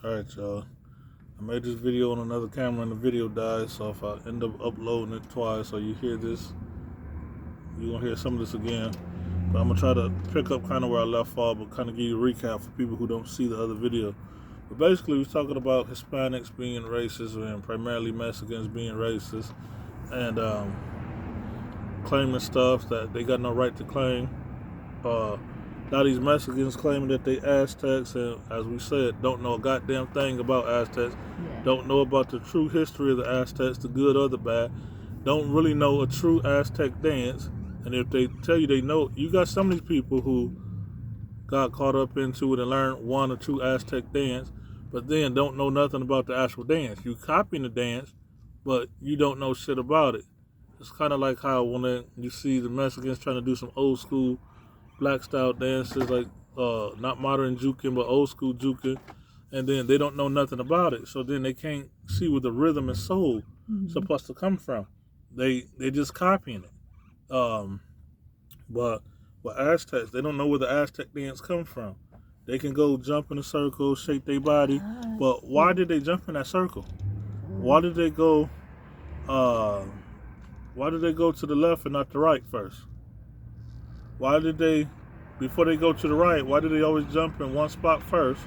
Alright, y'all. I made this video on another camera and the video died, so if I end up uploading it twice or you hear this, you're going to hear some of this again. But I'm going to try to pick up kind of where I left off, but kind of give you a recap for people who don't see the other video. But basically, we're talking about Hispanics being racist and primarily Mexicans being racist and claiming stuff that they got no right to claim. Now these Mexicans claiming that they Aztecs, and as we said, don't know a goddamn thing about Aztecs, don't know about the true history of the Aztecs, the good or the bad, don't really know a true Aztec dance. And if they tell you they know, you got some of these people who got caught up into it and learned one or two Aztec dance, but then don't know nothing about the actual dance. You copying the dance, but you don't know shit about it. It's kind of like how when you see the Mexicans trying to do some old school black style dances, like not modern juking but old school juking, and then they don't know nothing about it, so then they can't see where the rhythm and soul supposed to come from. They just copying it. But with Aztecs, they don't know where the Aztec dance come from. They can go jump in a circle, shake their body, but why did they jump in that circle? Why did they go to the left and not the right first? Why did they, before they go to the right, why do they always jump in one spot first,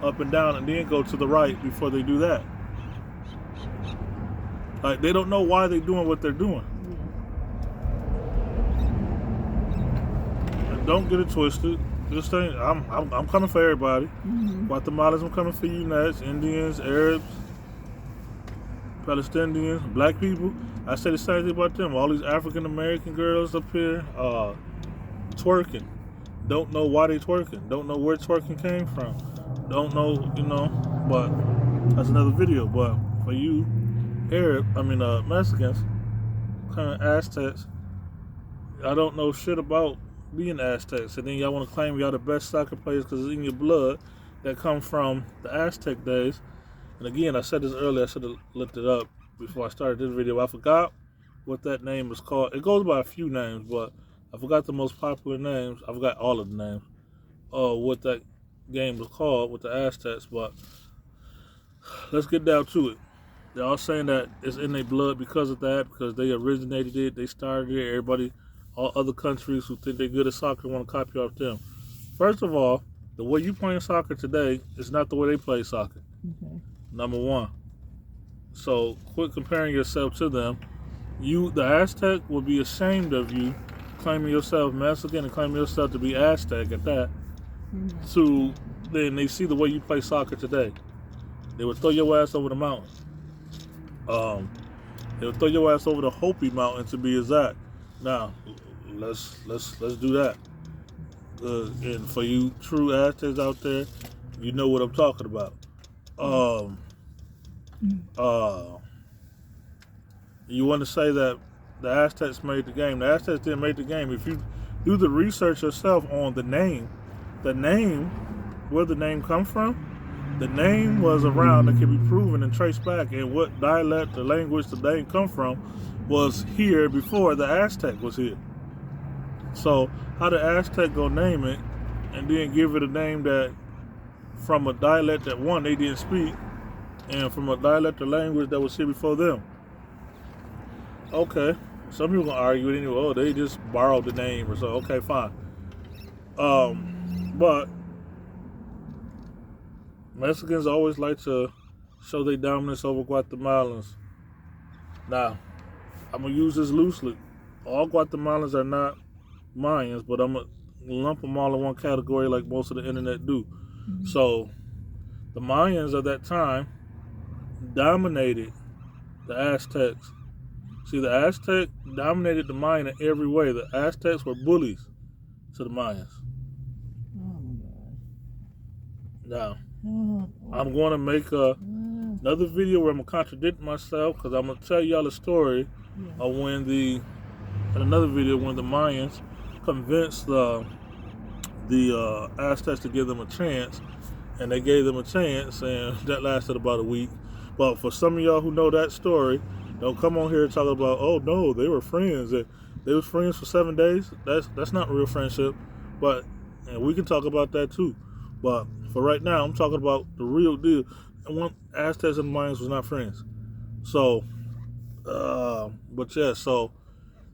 up and down, and then go to the right before they do that? Like, they don't know why they're doing what they're doing. And don't get it twisted. This thing, I'm coming for everybody. Guatemalans, I'm coming for you next. Indians, Arabs, Palestinians, black people. I say the same thing about them. All these African American girls up here, twerking. Don't know why they twerking. Don't know where twerking came from. Don't know, but that's another video. But for you, Mexicans, kind of Aztecs, I don't know shit about being Aztecs. And then y'all want to claim y'all the best soccer players because it's in your blood that come from the Aztec days. And again, I said this earlier, I should have looked it up before I started this video. I forgot what that name is called. It goes by a few names, but I forgot the most popular names. I forgot all of the names of what that game was called with the Aztecs. But let's get down to it. They're all saying that it's in their blood because of that, because they originated it, they started it. Everybody, all other countries who think they're good at soccer want to copy off them. First of all, the way you playing soccer today is not the way they play soccer. Number one. So quit comparing yourself to them. You, the Aztec, will be ashamed of you claiming yourself Mexican and claiming yourself to be Aztec at that. So then they see the way you play soccer today. They would throw your ass over the mountain. They would throw your ass over the Hopi Mountain to be exact. Now, let's do that. And for you true Aztecs out there, you know what I'm talking about. You want to say that the Aztecs made the game. The Aztecs didn't make the game. If you do the research yourself on the name, where the name come from, the name was around that can be proven and traced back, and what dialect, the language the name come from was here before the Aztec was here. So how the Aztec go name it and then give it a name that from a dialect that one, they didn't speak, and from a dialect or language that was here before them? Okay, some people gonna argue it anyway. Oh, they just borrowed the name or so. Okay, fine. But Mexicans always like to show their dominance over Guatemalans. Now, I'm gonna use this loosely. All Guatemalans are not Mayans, but I'm gonna lump them all in one category like most of the internet do. So, the Mayans of that time dominated the Aztecs. See, the Aztec dominated the Mayan in every way. The Aztecs were bullies to the Mayans. Now, I'm going to make another video where I'm going to contradict myself, because I'm going to tell y'all a story of in another video when the Mayans convinced the Aztecs to give them a chance, and they gave them a chance, and that lasted about a week. But for some of y'all who know that story, don't come on here and talk about, oh no, they were friends. They were friends for 7 days. That's not real friendship. And we can talk about that too. But for right now, I'm talking about the real deal. And one Aztecs and Mayans was not friends. So, but yeah, so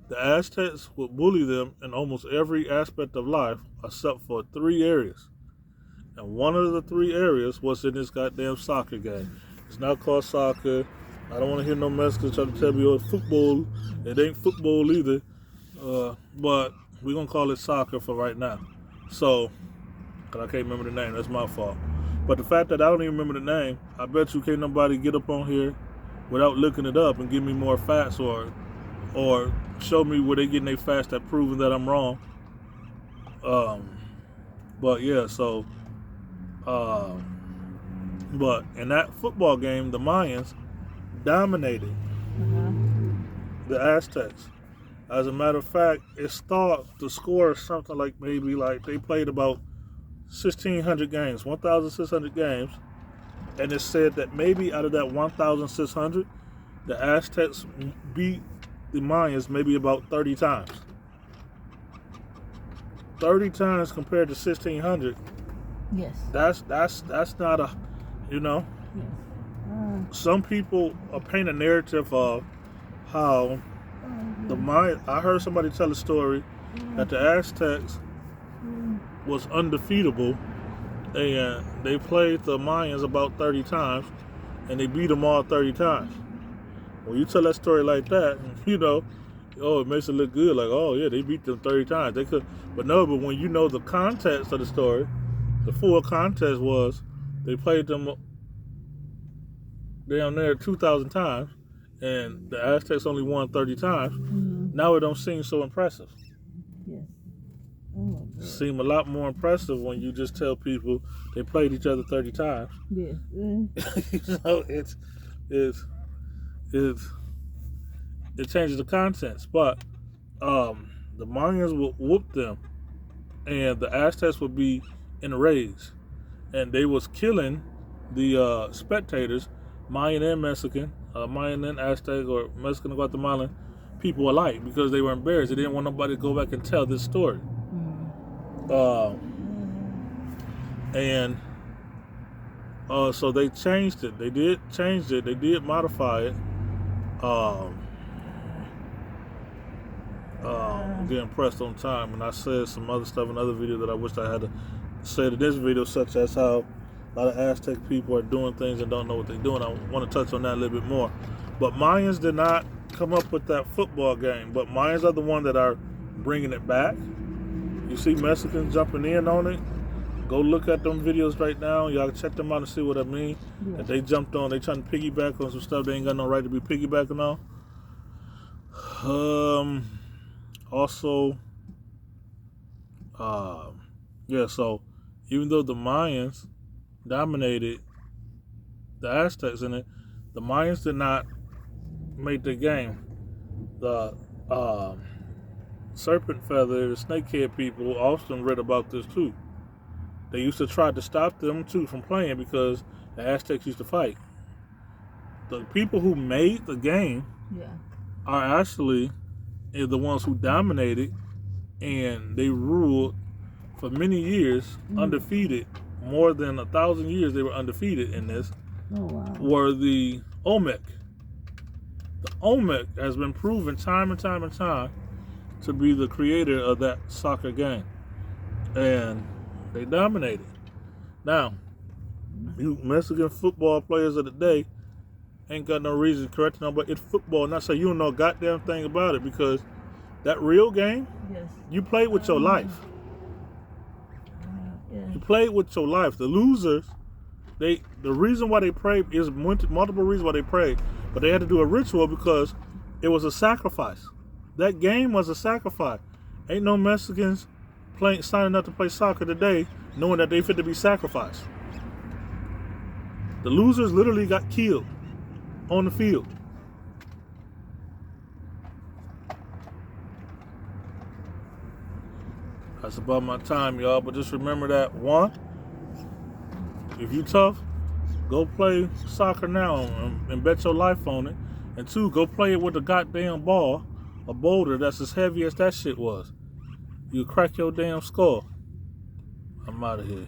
the Aztecs would bully them in almost every aspect of life except for 3 areas. And one of the 3 areas was in this goddamn soccer game. It's not called soccer. I don't want to hear no Mexicans try to tell me, oh, it's football. It ain't football either. But we're going to call it soccer for right now. So, because I can't remember the name. That's my fault. But the fact that I don't even remember the name, I bet you can't nobody get up on here without looking it up and give me more facts or show me where they getting their facts that proving that I'm wrong. But yeah, so, but in that football game, the Mayans dominated the Aztecs. As a matter of fact, the score is something like maybe like they played about 1,600 games, 1,600 games, and it said that maybe out of that 1,600, the Aztecs beat the Mayans maybe about 30 times. 30 times compared to 1,600. Yes. That's not a, you know. Yes. Some people paint a narrative of how the Mayans. I heard somebody tell a story that the Aztecs was undefeatable, and they played the Mayans about 30 times, and they beat them all 30 times. When you tell that story like that, you know, oh, it makes it look good. Like, oh yeah, they beat them 30 times. They could, but no. But when you know the context of the story, the full context was they played them down there 2,000 times, and the Aztecs only won 30 times. Now it don't seem so impressive. Yes. Oh, Seem a lot more impressive when you just tell people they played each other 30 times. yes. So it changes the contents. But the Mayans would whoop them, and the Aztecs would be enraged, and they was killing the spectators, Mayan and Mexican, Mayan and Aztec, or Mexican and Guatemalan people alike, because they were embarrassed. They didn't want nobody to go back and tell this story. And so they changed it. They did change it. They did modify it. Getting pressed on time, and I said some other stuff in other video that I wish I had to say in this video, such as how a lot of Aztec people are doing things and don't know what they're doing. I want to touch on that a little bit more. But Mayans did not come up with that football game, but Mayans are the one that are bringing it back. You see Mexicans jumping in on it. Go look at them videos right now. Y'all can check them out and see what I mean. Yeah. That they jumped on. They trying to piggyback on some stuff they ain't got no right to be piggybacking on. Also, yeah, so even though the Mayans dominated the Aztecs in it, the Mayans did not make the game. The serpent feather, the snakehead people often read about this too. They used to try to stop them too from playing because the Aztecs used to fight. The people who made the game are actually the ones who dominated, and they ruled for many years undefeated. More than 1,000 years they were undefeated in this. Oh, wow. Were the Olmec. The Olmec has been proven time and time and time to be the creator of that soccer game. And they dominated. Now, you Mexican football players of the day ain't got no reason to correct them, but it's football. And I say you don't know a goddamn thing about it, because that real game, you played with your life. You played with your life. The losers, the reason why they prayed is multiple reasons why they prayed, but they had to do a ritual because it was a sacrifice. That game was a sacrifice. Ain't no Mexicans signing up to play soccer today knowing that they fit to be sacrificed. The losers literally got killed on the field. That's about my time, y'all. But just remember that, one, if you tough, go play soccer now and bet your life on it. And two, go play it with a goddamn ball, a boulder that's as heavy as that shit was. You crack your damn skull. I'm out of here.